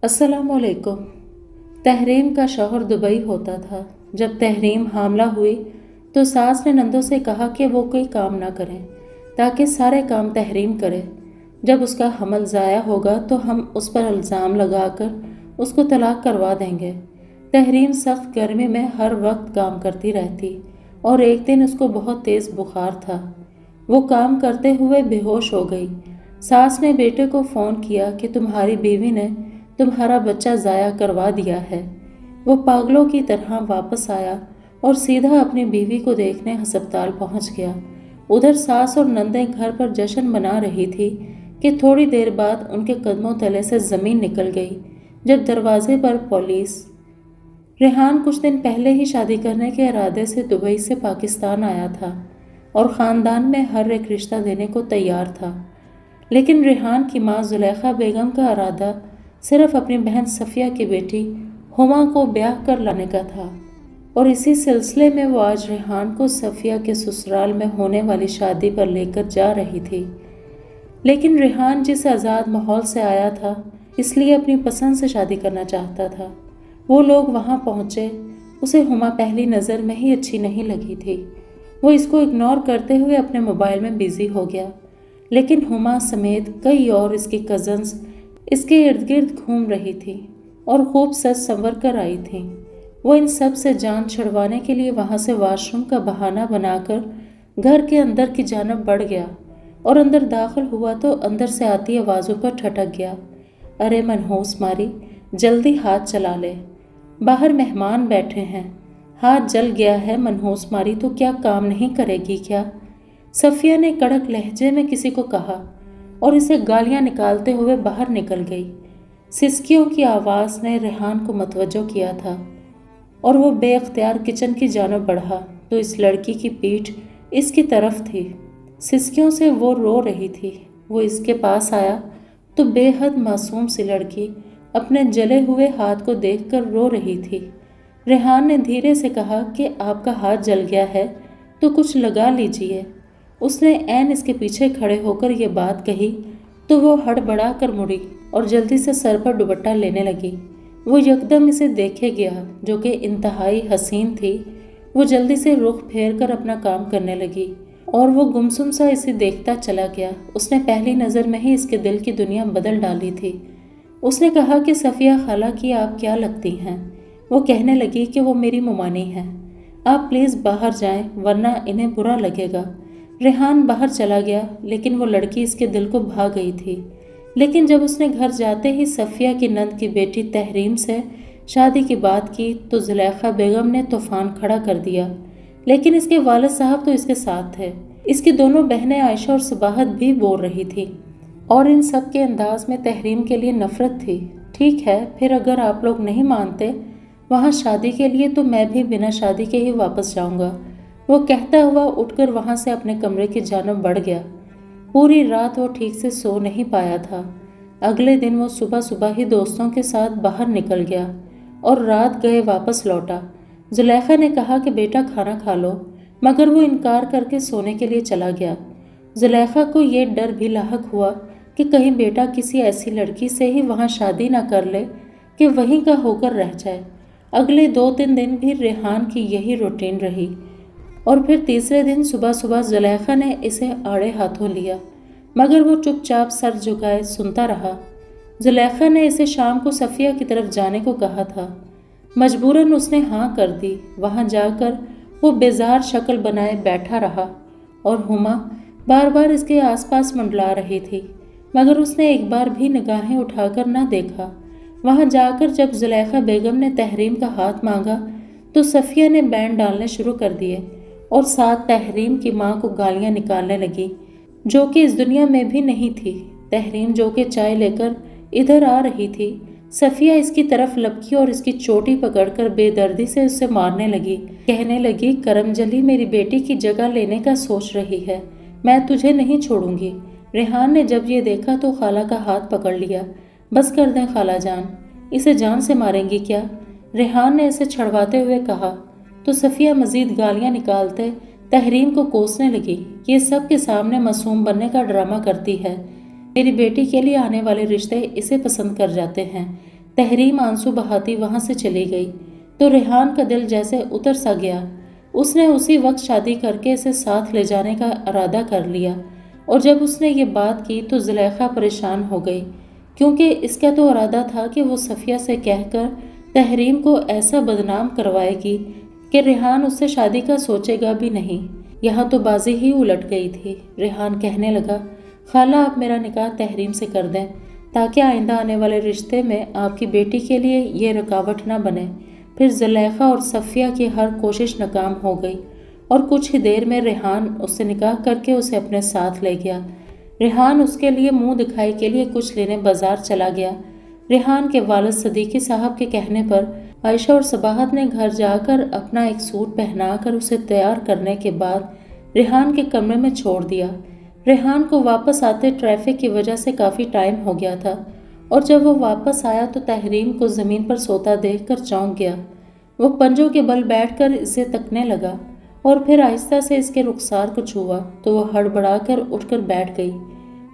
السلام علیکم۔ تحریم کا شوہر دبئی ہوتا تھا۔ جب تحریم حاملہ ہوئی تو ساس نے نندوں سے کہا کہ وہ کوئی کام نہ کریں تاکہ سارے کام تحریم کرے۔ جب اس کا حمل ضائع ہوگا تو ہم اس پر الزام لگا کر اس کو طلاق کروا دیں گے۔ تحریم سخت گرمی میں ہر وقت کام کرتی رہتی اور ایک دن اس کو بہت تیز بخار تھا۔ وہ کام کرتے ہوئے بے ہوش ہو گئی۔ ساس نے بیٹے کو فون کیا کہ تمہاری بیوی نے تمہارا بچہ ضائع کروا دیا ہے۔ وہ پاگلوں کی طرح واپس آیا اور سیدھا اپنی بیوی کو دیکھنے ہسپتال پہنچ گیا۔ ادھر ساس اور نندیں گھر پر جشن منا رہی تھی کہ تھوڑی دیر بعد ان کے قدموں تلے سے زمین نکل گئی جب دروازے پر پولیس۔ ریحان کچھ دن پہلے ہی شادی کرنے کے ارادے سے دبئی سے پاکستان آیا تھا اور خاندان میں ہر ایک رشتہ دینے کو تیار تھا، لیکن ریحان کی ماں زلیخا بیگم کا ارادہ صرف اپنی بہن صفیہ کی بیٹی ہما کو بیاہ کر لانے کا تھا، اور اسی سلسلے میں وہ آج ریحان کو صفیہ کے سسرال میں ہونے والی شادی پر لے کر جا رہی تھی۔ لیکن ریحان جس آزاد ماحول سے آیا تھا اس لیے اپنی پسند سے شادی کرنا چاہتا تھا۔ وہ لوگ وہاں پہنچے، اسے ہما پہلی نظر میں ہی اچھی نہیں لگی تھی۔ وہ اس کو اگنور کرتے ہوئے اپنے موبائل میں بیزی ہو گیا، لیکن ہما سمیت کئی اور اس کی کزنز اس کے ارد گرد گھوم رہی تھی اور خوب سج سنور کر آئی تھیں۔ وہ ان سب سے جان چھڑوانے کے لیے وہاں سے واش روم کا بہانہ بنا کر گھر کے اندر کی جانب بڑھ گیا اور اندر داخل ہوا تو اندر سے آتی آوازوں پر ٹھٹک گیا، ارے منحوس ماری، جلدی ہاتھ چلا لے، باہر مہمان بیٹھے ہیں، ہاتھ جل گیا ہے منحوس ماری تو کیا کام نہیں کرے گی کیا؟ صفیہ نے کڑک لہجے میں کسی کو کہا اور اسے گالیاں نکالتے ہوئے باہر نکل گئی۔ سسکیوں کی آواز نے ریحان کو متوجہ کیا تھا اور وہ بے اختیار کچن کی جانب بڑھا تو اس لڑکی کی پیٹھ اس کی طرف تھی۔ سسکیوں سے وہ رو رہی تھی۔ وہ اس کے پاس آیا تو بے حد معصوم سی لڑکی اپنے جلے ہوئے ہاتھ کو دیکھ کر رو رہی تھی۔ ریحان نے دھیرے سے کہا کہ آپ کا ہاتھ جل گیا ہے تو کچھ لگا لیجئے۔ اس نے عین اس کے پیچھے کھڑے ہو کر یہ بات کہی تو وہ ہڑبڑا کر مڑی اور جلدی سے سر پر دوپٹہ لینے لگی۔ وہ یکدم اسے دیکھے گیا جو کہ انتہائی حسین تھی۔ وہ جلدی سے رخ پھیر کر اپنا کام کرنے لگی اور وہ گمسم سا اسے دیکھتا چلا گیا۔ اس نے پہلی نظر میں ہی اس کے دل کی دنیا بدل ڈالی تھی۔ اس نے کہا کہ صفیہ خالہ کی آپ کیا لگتی ہیں؟ وہ کہنے لگی کہ وہ میری ممانی ہیں۔ آپ پلیز باہر جائیں ورنہ انہیں برا لگے گا۔ ریحان باہر چلا گیا لیکن وہ لڑکی اس کے دل کو بھا گئی تھی۔ لیکن جب اس نے گھر جاتے ہی صفیہ کی نند کی بیٹی تحریم سے شادی کی بات کی تو زلیخا بیگم نے طوفان کھڑا کر دیا، لیکن اس کے والد صاحب تو اس کے ساتھ تھے۔ اس کی دونوں بہنیں عائشہ اور صباحت بھی بول رہی تھی اور ان سب کے انداز میں تحریم کے لیے نفرت تھی۔ ٹھیک ہے، پھر اگر آپ لوگ نہیں مانتے وہاں شادی کے لیے تو میں بھی بنا شادی کے ہی واپس جاؤں گا، وہ کہتا ہوا اٹھ کر وہاں سے اپنے کمرے کی جانب بڑھ گیا۔ پوری رات وہ ٹھیک سے سو نہیں پایا تھا۔ اگلے دن وہ صبح صبح ہی دوستوں کے ساتھ باہر نکل گیا اور رات گئے واپس لوٹا۔ زلیخا نے کہا کہ بیٹا کھانا کھا لو، مگر وہ انکار کر کے سونے کے لیے چلا گیا۔ زلیخا کو یہ ڈر بھی لاحق ہوا کہ کہیں بیٹا کسی ایسی لڑکی سے ہی وہاں شادی نہ کر لے کہ وہیں کا ہو کر رہ جائے۔ اگلے 2-3 دن بھی ریحان کی یہی روٹین رہی اور پھر تیسرے دن صبح صبح زلیخا نے اسے آڑے ہاتھوں لیا، مگر وہ چپ چاپ سر جھکائے سنتا رہا۔ زلیخا نے اسے شام کو صفیہ کی طرف جانے کو کہا تھا، مجبوراً اس نے ہاں کر دی۔ وہاں جا کر وہ بیزار شکل بنائے بیٹھا رہا اور ہما بار بار اس کے آس پاس منڈلا رہی تھی، مگر اس نے ایک بار بھی نگاہیں اٹھا کر نہ دیکھا۔ وہاں جا کر جب زلیخا بیگم نے تحریم کا ہاتھ مانگا تو صفیہ نے بینڈ ڈالنے شروع کر دیے اور ساتھ تحریم کی ماں کو گالیاں نکالنے لگی جو کہ اس دنیا میں بھی نہیں تھی۔ تحریم جو کہ چائے لے کر ادھر آ رہی تھی، صفیہ اس کی طرف لپکی اور اس کی چوٹی پکڑ کر بے دردی سے اسے مارنے لگی، کہنے لگی کرم جلی میری بیٹی کی جگہ لینے کا سوچ رہی ہے، میں تجھے نہیں چھوڑوں گی۔ ریحان نے جب یہ دیکھا تو خالہ کا ہاتھ پکڑ لیا، بس کر دیں خالہ جان، اسے جان سے ماریں گی کیا؟ ریحان نے اسے چھڑواتے ہوئے کہا تو صفیہ مزید گالیاں نکالتے تحریم کو کوسنے لگی، یہ سب کے سامنے معصوم بننے کا ڈرامہ کرتی ہے، میری بیٹی کے لیے آنے والے رشتے اسے پسند کر جاتے ہیں، تحریم آنسو بہاتی وہاں سے چلی گئی تو ریحان کا دل جیسے اتر سا گیا۔ اس نے اسی وقت شادی کر کے اسے ساتھ لے جانے کا ارادہ کر لیا، اور جب اس نے یہ بات کی تو زلیخا پریشان ہو گئی، کیونکہ اس کا تو ارادہ تھا کہ وہ صفیہ سے کہہ کر تحریم کو ایسا بدنام کروائے گی کہ ریحان اس سے شادی کا سوچے گا بھی نہیں۔ یہاں تو بازی ہی الٹ گئی تھی۔ ریحان کہنے لگا، خالہ آپ میرا نکاح تحریم سے کر دیں تاکہ آئندہ آنے والے رشتے میں آپ کی بیٹی کے لیے یہ رکاوٹ نہ بنے۔ پھر زلیخا اور صفیہ کی ہر کوشش ناکام ہو گئی، اور کچھ ہی دیر میں ریحان اس سے نکاح کر کے اسے اپنے ساتھ لے گیا۔ ریحان اس کے لیے منہ دکھائی کے لیے کچھ لینے بازار چلا گیا۔ ریحان کے والد صدیقی صاحب کے کہنے پر عائشہ اور صباحت نے گھر جا کر اپنا ایک سوٹ پہنا کر اسے تیار کرنے کے بعد ریحان کے کمرے میں چھوڑ دیا۔ ریحان کو واپس آتے ٹریفک کی وجہ سے کافی ٹائم ہو گیا تھا، اور جب وہ واپس آیا تو تحریم کو زمین پر سوتا دیکھ کر چونک گیا۔ وہ پنجوں کے بل بیٹھ کر اسے تکنے لگا، اور پھر آہستہ سے اس کے رخسار کو چھوا تو وہ ہڑبڑا کر اٹھ کر بیٹھ گئی۔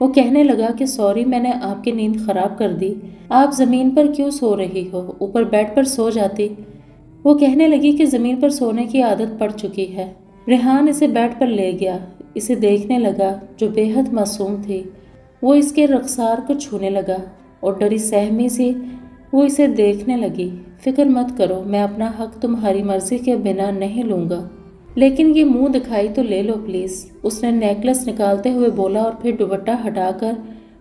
وہ کہنے لگا کہ سوری، میں نے آپ کی نیند خراب کر دی، آپ زمین پر کیوں سو رہی ہو، اوپر بیڈ پر سو جاتی۔ وہ کہنے لگی کہ زمین پر سونے کی عادت پڑ چکی ہے۔ ریحان اسے بیڈ پر لے گیا، اسے دیکھنے لگا جو بے حد معصوم تھی۔ وہ اس کے رخسار کو چھونے لگا، اور ڈری سہمی سی وہ اسے دیکھنے لگی۔ فکر مت کرو، میں اپنا حق تمہاری مرضی کے بنا نہیں لوں گا، لیکن یہ منہ دکھائی تو لے لو پلیز۔ اس نے نیکلس نکالتے ہوئے بولا، اور پھر دوپٹہ ہٹا کر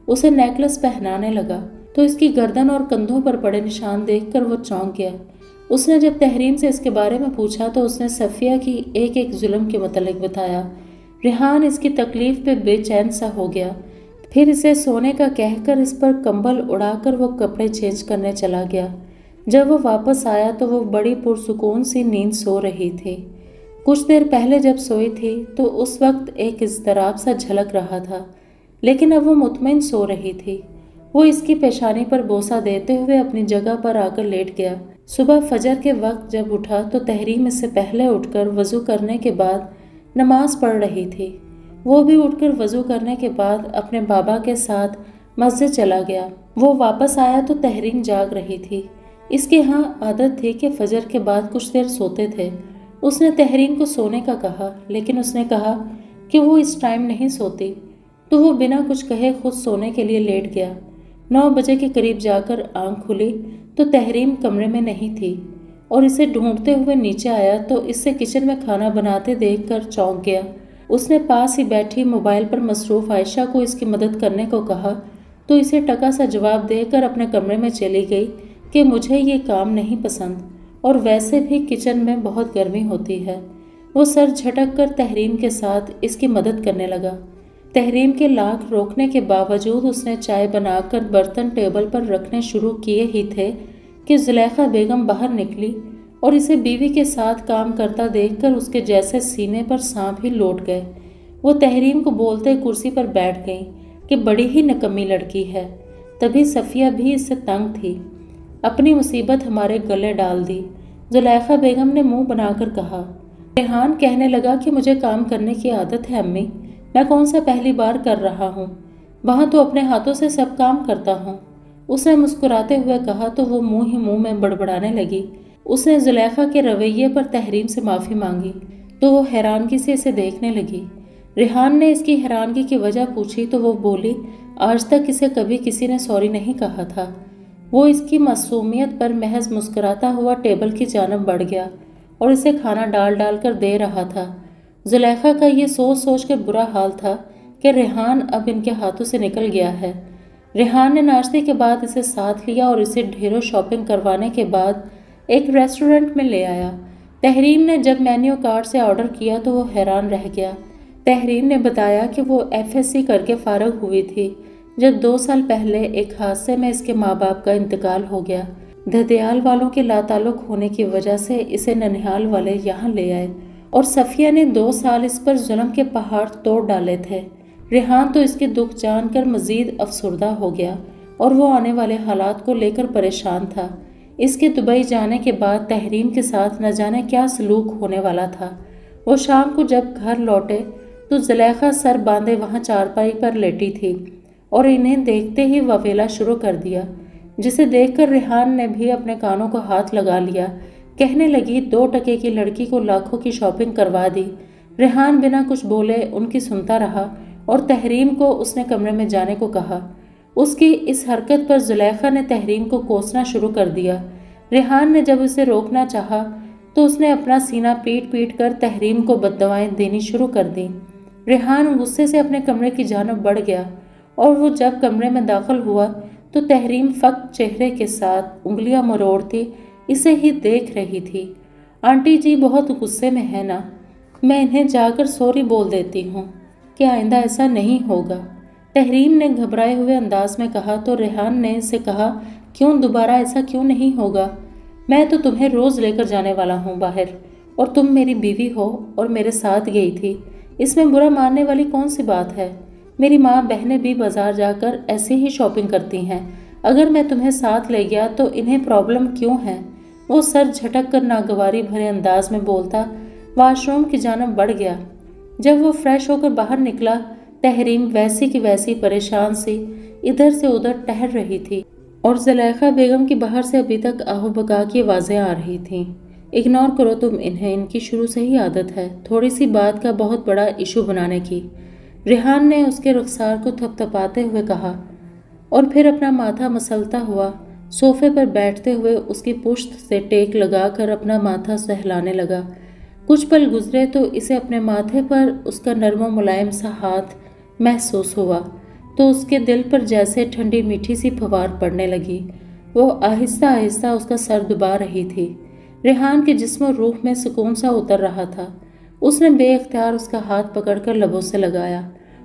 اسے نیکلس پہنانے لگا تو اس کی گردن اور کندھوں پر پڑے نشان دیکھ کر وہ چونک گیا۔ اس نے جب تحریم سے اس کے بارے میں پوچھا تو اس نے صفیہ کی ایک ایک ظلم کے متعلق بتایا۔ ریحان اس کی تکلیف پہ بے چین سا ہو گیا، پھر اسے سونے کا کہہ کر اس پر کمبل اڑا کر وہ کپڑے چینج کرنے چلا گیا۔ جب وہ واپس آیا تو وہ بڑی پرسکون سی نیند سو رہی تھی۔ کچھ دیر پہلے جب سوئی تھی تو اس وقت ایک اضطراب سا جھلک رہا تھا، لیکن اب وہ مطمئن سو رہی تھی۔ وہ اس کی پیشانی پر بوسہ دیتے ہوئے اپنی جگہ پر آ کر لیٹ گیا۔ صبح فجر کے وقت جب اٹھا تو تحریم اس سے پہلے اٹھ کر وضو کرنے کے بعد نماز پڑھ رہی تھی۔ وہ بھی اٹھ کر وضو کرنے کے بعد اپنے بابا کے ساتھ مسجد چلا گیا۔ وہ واپس آیا تو تحریم جاگ رہی تھی۔ اس کے ہاں عادت تھی کہ فجر کے بعد کچھ دیر سوتے تھے۔ اس نے تحریم کو سونے کا کہا، لیکن اس نے کہا کہ وہ اس ٹائم نہیں سوتی، تو وہ بنا کچھ کہے خود سونے کے لیے لیٹ گیا۔ 9 بجے کے قریب جا کر آنکھ کھلی تو تحریم کمرے میں نہیں تھی، اور اسے ڈھونڈتے ہوئے نیچے آیا تو اس سے کچن میں کھانا بناتے دیکھ کر چونک گیا۔ اس نے پاس ہی بیٹھی موبائل پر مصروف عائشہ کو اس کی مدد کرنے کو کہا تو اسے ٹکا سا جواب دے کر اپنے کمرے میں چلی گئی کہ مجھے یہ کام نہیں پسند، اور ویسے بھی کچن میں بہت گرمی ہوتی ہے۔ وہ سر جھٹک کر تحریم کے ساتھ اس کی مدد کرنے لگا۔ تحریم کے لاکھ روکنے کے باوجود اس نے چائے بنا کر برتن ٹیبل پر رکھنے شروع کیے ہی تھے کہ زلیخا بیگم باہر نکلی، اور اسے بیوی کے ساتھ کام کرتا دیکھ کر اس کے جیسے سینے پر سانپ ہی لوٹ گئے۔ وہ تحریم کو بولتے کرسی پر بیٹھ گئیں کہ بڑی ہی نکمی لڑکی ہے۔ تبھی صفیہ بھی اس سے تنگ تھی۔ اپنی مصیبت ہمارے گلے ڈال دی، زلیخا بیگم نے منہ بنا کر کہا۔ ریحان کہنے لگا کہ مجھے کام کرنے کی عادت ہے امی، میں کون سا پہلی بار کر رہا ہوں، وہاں تو اپنے ہاتھوں سے سب کام کرتا ہوں۔ اس نے مسکراتے ہوئے کہا تو وہ منہ ہی منہ میں بڑبڑانے لگی۔ اس نے زلیخا کے رویے پر تحریم سے معافی مانگی تو وہ حیرانگی سے اسے دیکھنے لگی۔ ریحان نے اس کی حیرانگی کی وجہ پوچھی تو وہ بولی، آج تک اسے کبھی کسی نے سوری نہیں کہا تھا۔ وہ اس کی معصومیت پر محض مسکراتا ہوا ٹیبل کی جانب بڑھ گیا اور اسے کھانا ڈال ڈال کر دے رہا تھا۔ زلیخا کا یہ سوچ سوچ کر برا حال تھا کہ ریحان اب ان کے ہاتھوں سے نکل گیا ہے۔ ریحان نے ناشتے کے بعد اسے ساتھ لیا اور اسے ڈھیروں شاپنگ کروانے کے بعد ایک ریسٹورنٹ میں لے آیا۔ تحریم نے جب مینیو کارڈ سے آرڈر کیا تو وہ حیران رہ گیا۔ تحریم نے بتایا کہ وہ FSC کر کے فارغ ہوئی تھی جب 2 سال پہلے ایک حادثے میں اس کے ماں باپ کا انتقال ہو گیا۔ دھدیال والوں کے لاتعلق ہونے کی وجہ سے اسے ننہال والے یہاں لے آئے، اور صفیہ نے 2 سال اس پر ظلم کے پہاڑ توڑ ڈالے تھے۔ ریحان تو اس کے دکھ جان کر مزید افسردہ ہو گیا، اور وہ آنے والے حالات کو لے کر پریشان تھا۔ اس کے دبئی جانے کے بعد تحریم کے ساتھ نہ جانے کیا سلوک ہونے والا تھا۔ وہ شام کو جب گھر لوٹے تو زلیخا سر باندھے وہاں چارپائی پر لیٹی تھی، اور انہیں دیکھتے ہی واویلا شروع کر دیا۔ جسے دیکھ کر ریحان نے بھی اپنے کانوں کو ہاتھ لگا لیا۔ کہنے لگی 2 ٹکے کی لڑکی کو لاکھوں کی شاپنگ کروا دی۔ ریحان بنا کچھ بولے ان کی سنتا رہا اور تحریم کو اس نے کمرے میں جانے کو کہا۔ اس کی اس حرکت پر زلیخا نے تحریم کو کوسنا شروع کر دیا۔ ریحان نے جب اسے روکنا چاہا تو اس نے اپنا سینہ پیٹ پیٹ کر تحریم کو بددعائیں دینی شروع کر دیں۔ ریحان غصے سے اپنے کمرے کی جانب بڑھ گیا اور وہ جب کمرے میں داخل ہوا تو تحریم فقط چہرے کے ساتھ انگلیاں مروڑتی اسے ہی دیکھ رہی تھی۔ آنٹی جی بہت غصے میں ہے نا، میں انہیں جا کر سوری بول دیتی ہوں کہ آئندہ ایسا نہیں ہوگا، تحریم نے گھبرائے ہوئے انداز میں کہا تو ریحان نے اسے کہا کیوں دوبارہ ایسا کیوں نہیں ہوگا؟ میں تو تمہیں روز لے کر جانے والا ہوں باہر، اور تم میری بیوی ہو اور میرے ساتھ گئی تھی، اس میں برا ماننے والی کون سی بات ہے؟ میری ماں بہنیں بھی بازار جا کر ایسے ہی شاپنگ کرتی ہیں، اگر میں تمہیں ساتھ لے گیا تو انہیں پرابلم کیوں ہے؟ وہ سر جھٹک کر ناگواری بھرے انداز میں بولتا واش روم کی جانب بڑھ گیا۔ جب وہ فریش ہو کر باہر نکلا، تحریم ویسی کی ویسی پریشان سی ادھر سے ادھر ٹہل رہی تھی اور زلیخا بیگم کی باہر سے ابھی تک آہو بکا کی آوازیں آ رہی تھیں۔ اگنور کرو تم انہیں، ان کی شروع سے ہی عادت ہے تھوڑی سی بات کا بہت بڑا ایشو بنانے کی، ریحان نے اس کے رخسار کو تھپ تھپاتے ہوئے کہا، اور پھر اپنا ماتھا مسلتا ہوا صوفے پر بیٹھتے ہوئے اس کی پشت سے ٹیک لگا کر اپنا ماتھا سہلانے لگا۔ کچھ پل گزرے تو اسے اپنے ماتھے پر اس کا نرم و ملائم سا ہاتھ محسوس ہوا تو اس کے دل پر جیسے ٹھنڈی میٹھی سی پھوار پڑنے لگی۔ وہ آہستہ آہستہ اس کا سر دبا رہی تھی۔ ریحان کے جسم و روح میں سکون سا اتر رہا تھا۔ اس نے بے اختیار اس کا ہاتھ پکڑ کر لبوں سے لگایا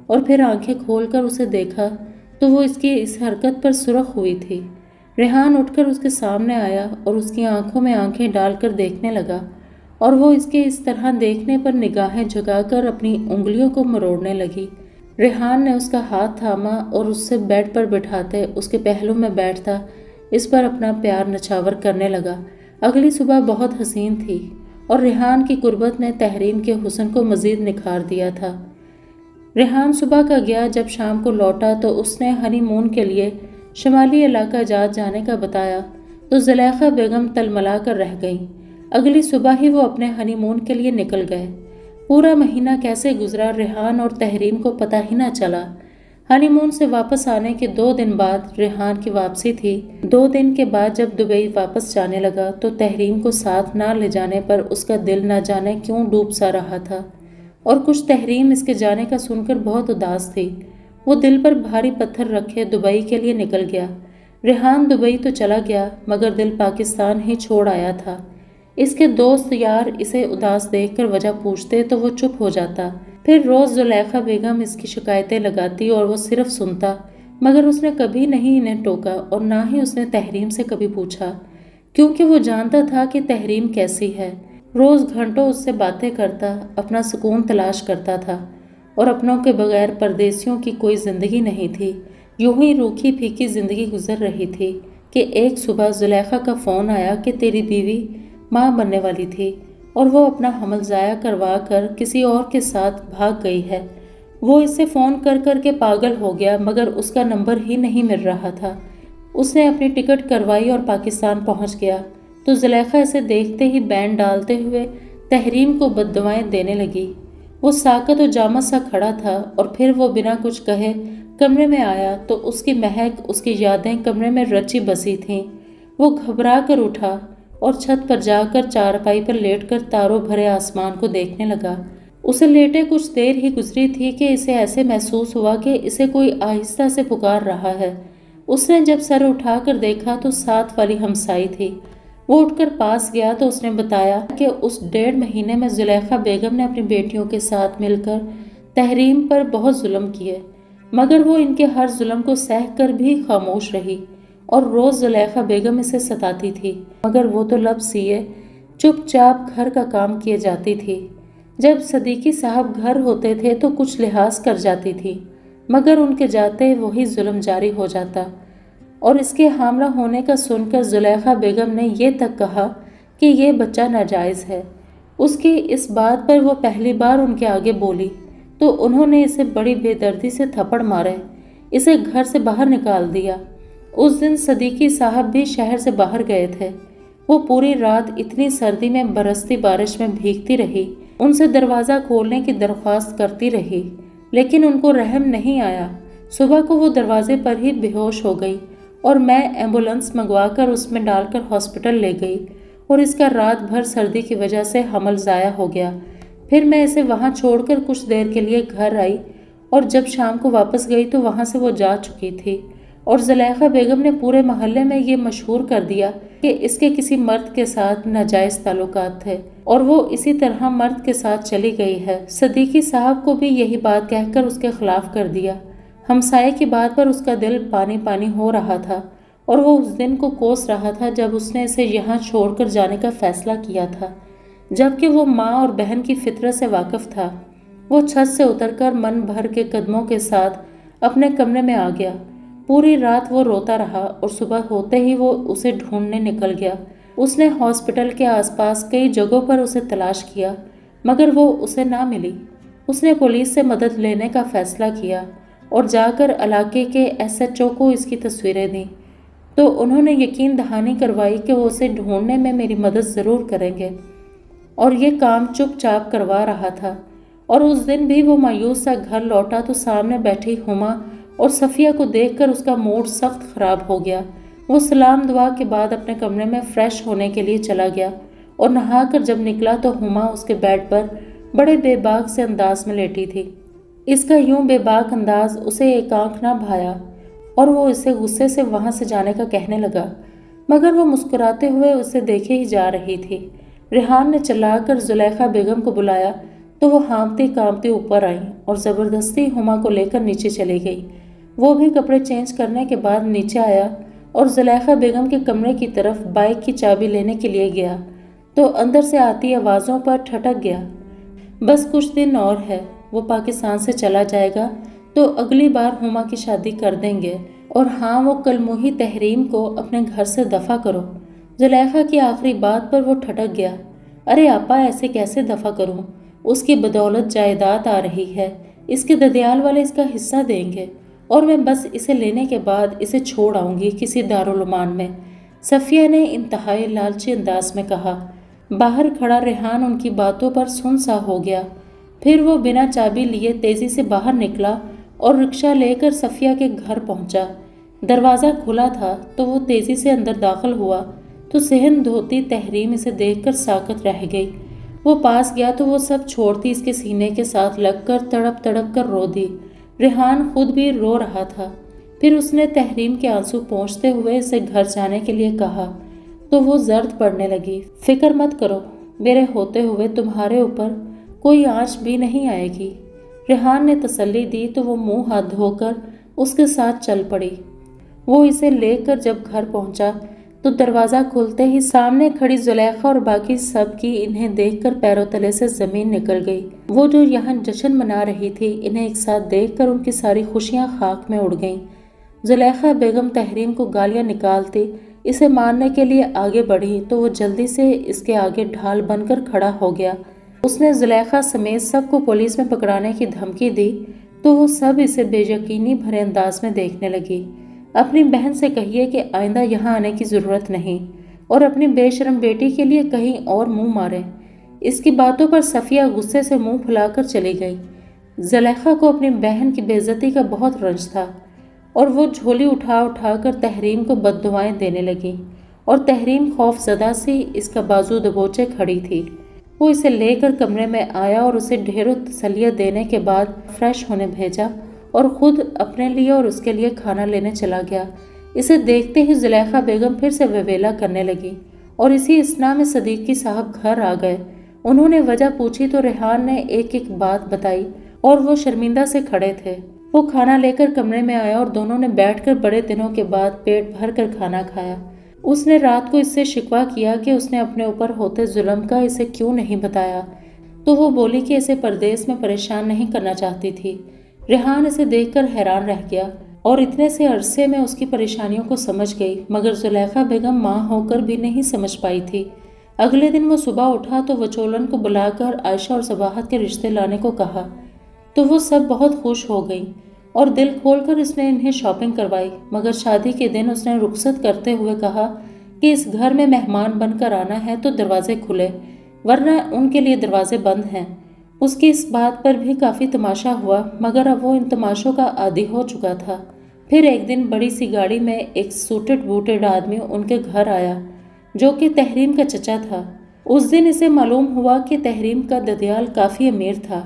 اور پھر آنکھیں کھول کر اسے دیکھا تو وہ اس کی اس حرکت پر سرخ ہوئی تھی۔ ریحان اٹھ کر اس کے سامنے آیا اور اس کی آنکھوں میں آنکھیں ڈال کر دیکھنے لگا اور وہ اس کے اس طرح دیکھنے پر نگاہیں جھکا کر اپنی انگلیوں کو مروڑنے لگی۔ ریحان نے اس کا ہاتھ تھاما اور اس سے بیڈ پر بٹھاتے اس کے پہلو میں بیٹھتا اس پر اپنا پیار نچھاور کرنے لگا۔ اگلی صبح بہت حسین تھی اور ریحان کی قربت نے تحریم کے حسن کو مزید نکھار دیا تھا۔ ریحان صبح کا گیا، جب شام کو لوٹا تو اس نے ہنی مون کے لیے شمالی علاقہ جات جانے کا بتایا تو زلیخا بیگم تلملا کر رہ گئیں۔ اگلی صبح ہی وہ اپنے ہنی مون کے لیے نکل گئے۔ پورا مہینہ کیسے گزرا ریحان اور تحریم کو پتہ ہی نہ چلا۔ ہنی مون سے واپس آنے کے 2 دن بعد ریحان کی واپسی تھی۔ 2 دن کے بعد جب دبئی واپس جانے لگا تو تحریم کو ساتھ نہ لے جانے پر اس کا دل نہ جانے کیوں ڈوب سا رہا تھا اور کچھ تحریم اس کے جانے کا سن کر بہت اداس تھی۔ وہ دل پر بھاری پتھر رکھے دبئی کے لیے نکل گیا۔ ریحان دبئی تو چلا گیا مگر دل پاکستان ہی چھوڑ آیا تھا۔ اس کے دوست یار اسے اداس دیکھ کر وجہ پوچھتے تو وہ چپ ہو جاتا۔ پھر روز زلیخا بیگم اس کی شکایتیں لگاتی اور وہ صرف سنتا، مگر اس نے کبھی نہیں انہیں ٹوکا اور نہ ہی اس نے تحریم سے کبھی پوچھا، کیونکہ وہ جانتا تھا کہ تحریم کیسی ہے۔ روز گھنٹوں اس سے باتیں کرتا، اپنا سکون تلاش کرتا تھا اور اپنوں کے بغیر پردیسیوں کی کوئی زندگی نہیں تھی۔ یوں ہی روکھی پھیکی زندگی گزر رہی تھی کہ ایک صبح زلیخا کا فون آیا کہ تیری بیوی ماں بننے والی تھی اور وہ اپنا حمل ضائع کروا کر کسی اور کے ساتھ بھاگ گئی ہے۔ وہ اسے فون کر کر کے پاگل ہو گیا مگر اس کا نمبر ہی نہیں مل رہا تھا۔ اس نے اپنی ٹکٹ کروائی اور پاکستان پہنچ گیا تو زلیخا اسے دیکھتے ہی بینڈ ڈالتے ہوئے تحریم کو بددعائیں دینے لگی۔ وہ ساکت و جامع سا کھڑا تھا اور پھر وہ بنا کچھ کہے کمرے میں آیا تو اس کی مہک، اس کی یادیں کمرے میں رچی بسی تھیں۔ وہ گھبرا کر اٹھا اور چھت پر جا کر چارپائی پر لیٹ کر تاروں بھرے آسمان کو دیکھنے لگا۔ اسے لیٹے کچھ دیر ہی گزری تھی کہ اسے ایسے محسوس ہوا کہ اسے کوئی آہستہ سے پکار رہا ہے۔ اس نے جب سر اٹھا کر دیکھا تو ساتھ والی ہمسائی تھی۔ وہ اٹھ کر پاس گیا تو اس نے بتایا کہ اس 1.5 مہینے میں زلیخا بیگم نے اپنی بیٹیوں کے ساتھ مل کر تحریم پر بہت ظلم کیے، مگر وہ ان کے ہر ظلم کو سہ کر بھی خاموش رہی اور روز زلیخا بیگم اسے ستاتی تھی مگر وہ تو لب سیے چپ چاپ گھر کا کام کیے جاتی تھی۔ جب صدیقی صاحب گھر ہوتے تھے تو کچھ لحاظ کر جاتی تھی مگر ان کے جاتے وہی ظلم جاری ہو جاتا، اور اس کے حاملہ ہونے کا سن کر زلیخا بیگم نے یہ تک کہا کہ یہ بچہ ناجائز ہے۔ اس کی اس بات پر وہ پہلی بار ان کے آگے بولی تو انہوں نے اسے بڑی بے دردی سے تھپڑ مارے، اسے گھر سے باہر نکال دیا اس دن صدیقی صاحب بھی شہر سے باہر گئے تھے۔ وہ پوری رات اتنی سردی میں برستی بارش میں بھیگتی رہی، ان سے دروازہ کھولنے کی درخواست کرتی رہی، لیکن ان کو رحم نہیں آیا۔ صبح کو وہ دروازے پر ہی بے ہوش ہو گئی اور میں ایمبولینس منگوا کر اس میں ڈال کر ہاسپٹل لے گئی، اور اس کا رات بھر سردی کی وجہ سے حمل ضائع ہو گیا۔ پھر میں اسے وہاں چھوڑ کر کچھ دیر کے لیے گھر آئی، اور جب شام کو واپس گئی تو وہاں سے وہ جا چکی تھی، اور زلیخا بیگم نے پورے محلے میں یہ مشہور کر دیا کہ اس کے کسی مرد کے ساتھ ناجائز تعلقات تھے، اور وہ اسی طرح مرد کے ساتھ چلی گئی ہے۔ صدیقی صاحب کو بھی یہی بات کہہ کر اس کے خلاف کر دیا۔ ہمسائے کی بات پر اس کا دل پانی پانی ہو رہا تھا، اور وہ اس دن کو کوس رہا تھا جب اس نے اسے یہاں چھوڑ کر جانے کا فیصلہ کیا تھا، جبکہ وہ ماں اور بہن کی فطرت سے واقف تھا۔ وہ چھت سے اتر کر من بھر کے قدموں کے ساتھ اپنے کمرے میں آ گیا۔ پوری رات وہ روتا رہا، اور صبح ہوتے ہی وہ اسے ڈھونڈنے نکل گیا۔ اس نے ہاسپٹل کے آس پاس کئی جگہوں پر اسے تلاش کیا، مگر وہ اسے نہ ملی۔ اس نے پولیس سے مدد لینے کا فیصلہ کیا اور جا کر علاقے کے SHO کو اس کی تصویریں دیں، تو انہوں نے یقین دہانی کروائی کہ وہ اسے ڈھونڈنے میں میری مدد ضرور کریں گے، اور یہ کام چپ چاپ کروا رہا تھا۔ اور اس دن بھی وہ مایوس سا گھر لوٹا تو سامنے بیٹھی ہما اور صفیہ کو دیکھ کر اس کا موڈ سخت خراب ہو گیا۔ وہ سلام دعا کے بعد اپنے کمرے میں فریش ہونے کے لیے چلا گیا، اور نہا کر جب نکلا تو ہما اس کے بیڈ پر بڑے بے باک سے انداز میں لیٹی تھی۔ اس کا یوں بے باک انداز اسے ایک آنکھ نہ بھایا، اور وہ اسے غصے سے وہاں سے جانے کا کہنے لگا، مگر وہ مسکراتے ہوئے اسے دیکھے ہی جا رہی تھی۔ ریحان نے چلا کر زلیخا بیگم کو بلایا تو وہ ہانپتی کانپتی اوپر آئیں اور زبردستی ہما کو لے کر نیچے چلی گئی۔ وہ بھی کپڑے چینج کرنے کے بعد نیچے آیا اور زلیخا بیگم کے کمرے کی طرف بائک کی چابی لینے کے لیے گیا تو اندر سے آتی آوازوں پر ٹھٹک گیا۔ بس کچھ دن اور ہے، وہ پاکستان سے چلا جائے گا تو اگلی بار ہما کی شادی کر دیں گے، اور ہاں وہ کلموہی تحریم کو اپنے گھر سے دفع کرو۔ زلیخا کی آخری بات پر وہ ٹھٹک گیا۔ ارے آپا، ایسے کیسے دفع کروں؟ اس کی بدولت جائیداد آ رہی ہے، اس کے ددیال والے اس کا حصہ دیں گے، اور میں بس اسے لینے کے بعد اسے چھوڑ آؤں گی کسی دارالعمان میں، صفیہ نے انتہائی لالچی انداز میں کہا۔ باہر کھڑا ریحان ان کی باتوں پر سن سا ہو گیا۔ پھر وہ بنا چابی لیے تیزی سے باہر نکلا اور رکشہ لے کر صفیہ کے گھر پہنچا۔ دروازہ کھلا تھا تو وہ تیزی سے اندر داخل ہوا تو صحن دھوتی تحریم اسے دیکھ کر ساکت رہ گئی۔ وہ پاس گیا تو وہ سب چھوڑتی اس کے سینے کے ساتھ لگ کر تڑپ تڑپ کر رو دی۔ ریحان خود بھی رو رہا تھا۔ پھر اس نے تحریم کے آنسو پونچھتے ہوئے اسے گھر جانے کے لیے کہا تو وہ زرد پڑنے لگی۔ فکر مت کرو، میرے ہوتے ہوئے تمہارے اوپر کوئی آنچ بھی نہیں آئے گی، ریحان نے تسلی دی تو وہ منہ ہاتھ دھو کر اس کے ساتھ چل پڑی۔ وہ اسے لے کر جب گھر پہنچا تو دروازہ کھلتے ہی سامنے کھڑی زلیخا اور باقی سب کی انہیں دیکھ کر پیروں تلے سے زمین نکل گئی۔ وہ جو یہاں جشن منا رہی تھی، انہیں ایک ساتھ دیکھ کر ان کی ساری خوشیاں خاک میں اڑ گئیں۔ زلیخا بیگم تحریم کو گالیاں نکالتی اسے مارنے کے لیے آگے بڑھی تو وہ جلدی سے اس کے آگے ڈھال بن کر کھڑا ہو گیا۔ اس نے زلیخا سمیت سب کو پولیس میں پکڑانے کی دھمکی دی تو وہ سب اسے بے یقینی بھرے انداز میں دیکھنے لگی۔ اپنی بہن سے کہیے کہ آئندہ یہاں آنے کی ضرورت نہیں، اور اپنی بے شرم بیٹی کے لیے کہیں اور منہ مارے۔ اس کی باتوں پر صفیہ غصے سے منہ پھلا کر چلی گئی۔ زلیخا کو اپنی بہن کی بے عزتی کا بہت رنج تھا، اور وہ جھولی اٹھا اٹھا کر تحریم کو بد دعائیں دینے لگی، اور تحریم خوف زدہ سی اس کا بازو دبوچے کھڑی تھی۔ وہ اسے لے کر کمرے میں آیا اور اسے ڈھیروں تسلیاں دینے کے بعد فریش ہونے بھیجا اور خود اپنے لیے اور اس کے لیے کھانا لینے چلا گیا۔ اسے دیکھتے ہی زلیخا بیگم پھر سے ویویلا کرنے لگی، اور اسی اثنا میں صدیقی صاحب گھر آ گئے۔ انہوں نے وجہ پوچھی تو ریحان نے ایک ایک بات بتائی، اور وہ شرمندہ سے کھڑے تھے۔ وہ کھانا لے کر کمرے میں آیا اور دونوں نے بیٹھ کر بڑے دنوں کے بعد پیٹ بھر کر کھانا کھایا۔ اس نے رات کو اس سے شکوہ کیا کہ اس نے اپنے اوپر ہوتے ظلم کا اسے کیوں نہیں بتایا، تو وہ بولی کہ اسے پردیس میں پریشان نہیں کرنا چاہتی تھی۔ ریحان اسے دیکھ کر حیران رہ گیا اور اتنے سے عرصے میں اس کی پریشانیوں کو سمجھ گئی، مگر زلیخا بیگم ماں ہو کر بھی نہیں سمجھ پائی تھی۔ اگلے دن وہ صبح اٹھا تو وچولن کو بلا کر عائشہ اور صباحت کے رشتے لانے کو کہا تو وہ سب بہت خوش ہو گئیں۔ اور دل کھول کر اس نے انہیں شاپنگ کروائی، مگر شادی کے دن اس نے رخصت کرتے ہوئے کہا کہ اس گھر میں مہمان بن کر آنا ہے تو دروازے کھلے، ورنہ ان کے لیے دروازے بند ہیں۔ اس کی اس بات پر بھی کافی تماشا ہوا، مگر اب وہ ان تماشوں کا عادی ہو چکا تھا۔ پھر ایک دن بڑی سی گاڑی میں ایک سوٹڈ بوٹڈ آدمی ان کے گھر آیا جو کہ تحریم کا چچا تھا۔ اس دن اسے معلوم ہوا کہ تحریم کا ددیال کافی امیر تھا،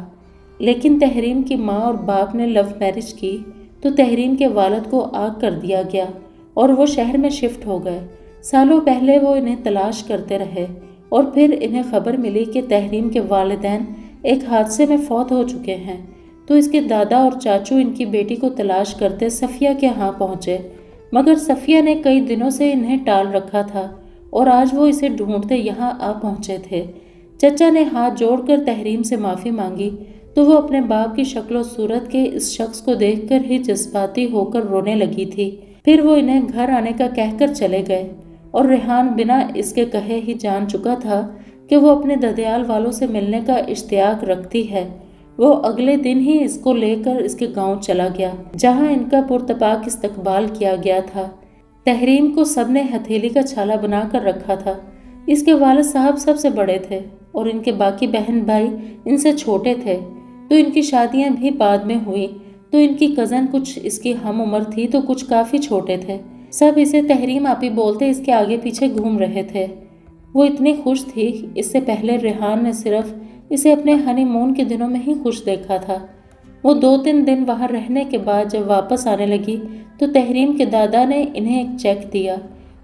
لیکن تحریم کی ماں اور باپ نے لو میرج کی تو تحریم کے والد کو آگ کر دیا گیا اور وہ شہر میں شفٹ ہو گئے۔ سالوں پہلے وہ انہیں تلاش کرتے رہے اور پھر انہیں خبر ملی کہ تحریم کے والدین ایک حادثے میں فوت ہو چکے ہیں، تو اس کے دادا اور چاچو ان کی بیٹی کو تلاش کرتے صفیہ کے ہاں پہنچے، مگر صفیہ نے کئی دنوں سے انہیں ٹال رکھا تھا اور آج وہ اسے ڈھونڈتے یہاں آ پہنچے تھے۔ چچا نے ہاتھ جوڑ کر تحریم سے معافی مانگی تو وہ اپنے باپ کی شکل و صورت کے اس شخص کو دیکھ کر ہی جذباتی ہو کر رونے لگی تھی۔ پھر وہ انہیں گھر آنے کا کہہ کر چلے گئے اور ریحان بنا اس کے کہے ہی جان چکا تھا کہ وہ اپنے ددیال والوں سے ملنے کا اشتیاق رکھتی ہے۔ وہ اگلے دن ہی اس کو لے کر اس کے گاؤں چلا گیا جہاں ان کا پرتپاک استقبال کیا گیا تھا۔ تحریم کو سب نے ہتھیلی کا چھالا بنا کر رکھا تھا۔ اس کے والد صاحب سب سے بڑے تھے اور ان کے باقی بہن بھائی ان سے چھوٹے تھے، تو ان کی شادیاں بھی بعد میں ہوئی، تو ان کی کزن کچھ اس کی ہم عمر تھی تو کچھ کافی چھوٹے تھے۔ سب اسے تحریم آپی بولتے اس کے آگے پیچھے گھوم رہے تھے۔ وہ اتنی خوش تھی، اس سے پہلے ریحان نے صرف اسے اپنے ہنی مون کے دنوں میں ہی خوش دیکھا تھا۔ وہ 2-3 دن وہاں رہنے کے بعد جب واپس آنے لگی تو تحریم کے دادا نے انہیں ایک چیک دیا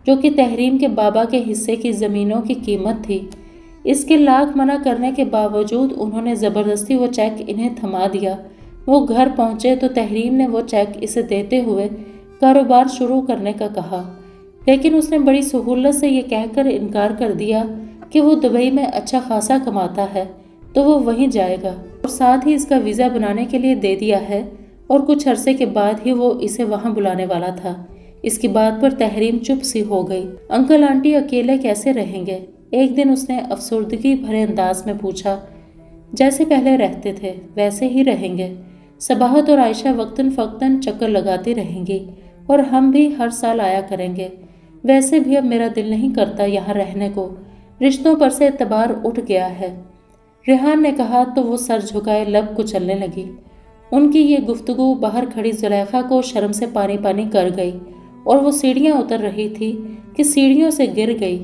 جو کہ تحریم کے بابا کے حصے کی زمینوں کی قیمت تھی۔ اس کے لاکھ منع کرنے کے باوجود انہوں نے زبردستی وہ چیک انہیں تھما دیا۔ وہ گھر پہنچے تو تحریم نے وہ چیک اسے دیتے ہوئے کاروبار شروع کرنے کا کہا، لیکن اس نے بڑی سہولت سے یہ کہہ کر انکار کر دیا کہ وہ دبئی میں اچھا خاصا کماتا ہے تو وہ وہیں جائے گا، اور ساتھ ہی اس کا ویزا بنانے کے لیے دے دیا ہے اور کچھ عرصے کے بعد ہی وہ اسے وہاں بلانے والا تھا۔ اس کی بات پر تحریم چپ سی ہو گئی۔ انکل آنٹی اکیلے کیسے رہیں گے؟ ایک دن اس نے افسردگی بھرے انداز میں پوچھا۔ جیسے پہلے رہتے تھے ویسے ہی رہیں گے۔ صباحت اور عائشہ وقتاً فوقتاً چکر لگاتی رہیں گی اور ہم بھی ہر سال آیا کریں گے۔ ویسے بھی اب میرا دل نہیں کرتا یہاں رہنے کو، رشتوں پر سے اعتبار اٹھ گیا ہے، ریحان نے کہا تو وہ سر جھکائے لب کچلنے لگی۔ ان کی یہ گفتگو باہر کھڑی زلیخا کو شرم سے پانی پانی کر گئی اور وہ سیڑھیاں اتر رہی تھی کہ سیڑھیوں سے گر گئی۔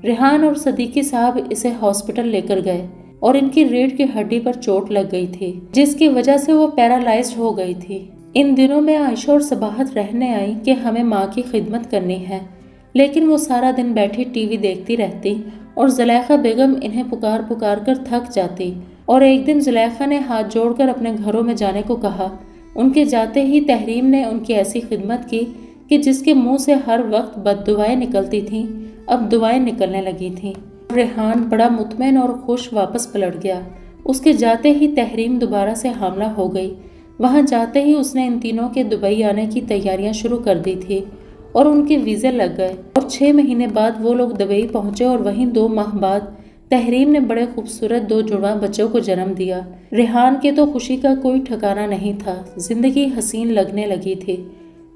ریحان اور صدیقی صاحب اسے ہاسپٹل لے کر گئے اور ان کی ریڑھ کی ہڈی پر چوٹ لگ گئی تھی جس کی وجہ سے وہ پیرالائزڈ ہو گئی تھی۔ ان دنوں میں عائشہ اور صباحت رہنے آئی کہ ہمیں ماں کی خدمت کرنی ہے، لیکن وہ سارا دن بیٹھی ٹی وی دیکھتی رہتی اور زلیخا بیگم انہیں پکار پکار کر تھک جاتی، اور ایک دن زلیخا نے ہاتھ جوڑ کر اپنے گھروں میں جانے کو کہا۔ ان کے جاتے ہی تحریم نے ان کی ایسی خدمت کی کہ جس کے منہ سے ہر وقت بد دعائیں نکلتی تھیں اب دعائیں نکلنے لگی تھیں۔ ریحان بڑا مطمئن اور خوش واپس پلٹ گیا۔ اس کے جاتے ہی تحریم دوبارہ سے حاملہ ہو گئی۔ وہاں جاتے ہی اس نے ان تینوں کے دبئی آنے کی تیاریاں شروع کر دی تھی اور ان کے ویزے لگ گئے اور 6 مہینے بعد وہ لوگ دبئی پہنچے اور وہیں 2 ماہ بعد تحریم نے بڑے خوبصورت 2 جڑواں بچوں کو جنم دیا۔ ریحان کے تو خوشی کا کوئی ٹھکانہ نہیں تھا، زندگی حسین لگنے لگی تھی۔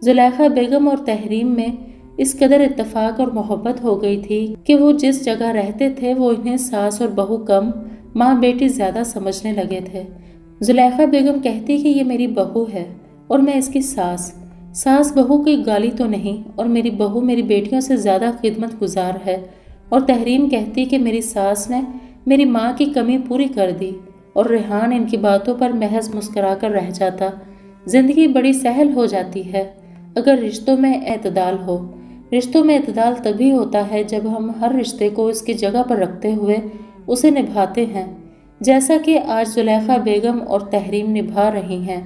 زلیخا بیگم اور تحریم میں اس قدر اتفاق اور محبت ہو گئی تھی کہ وہ جس جگہ رہتے تھے وہ انہیں ساس اور بہو کم، ماں بیٹی زیادہ سمجھنے لگے تھے۔ زلیخا بیگم کہتی کہ یہ میری بہو ہے اور میں اس کی ساس بہو کی گالی تو نہیں، اور میری بہو میری بیٹیوں سے زیادہ خدمت گزار ہے، اور تحریم کہتی کہ میری ساس نے میری ماں کی کمی پوری کر دی، اور ریحان ان کی باتوں پر محض مسکرا کر رہ جاتا۔ زندگی بڑی سہل ہو جاتی ہے اگر رشتوں میں اعتدال ہو۔ رشتوں میں اعتدال تبھی ہوتا ہے جب ہم ہر رشتے کو اس کی جگہ پر رکھتے ہوئے اسے نبھاتے ہیں، جیسا کہ آج زلیخا بیگم اور تحریم نبھا رہی ہیں۔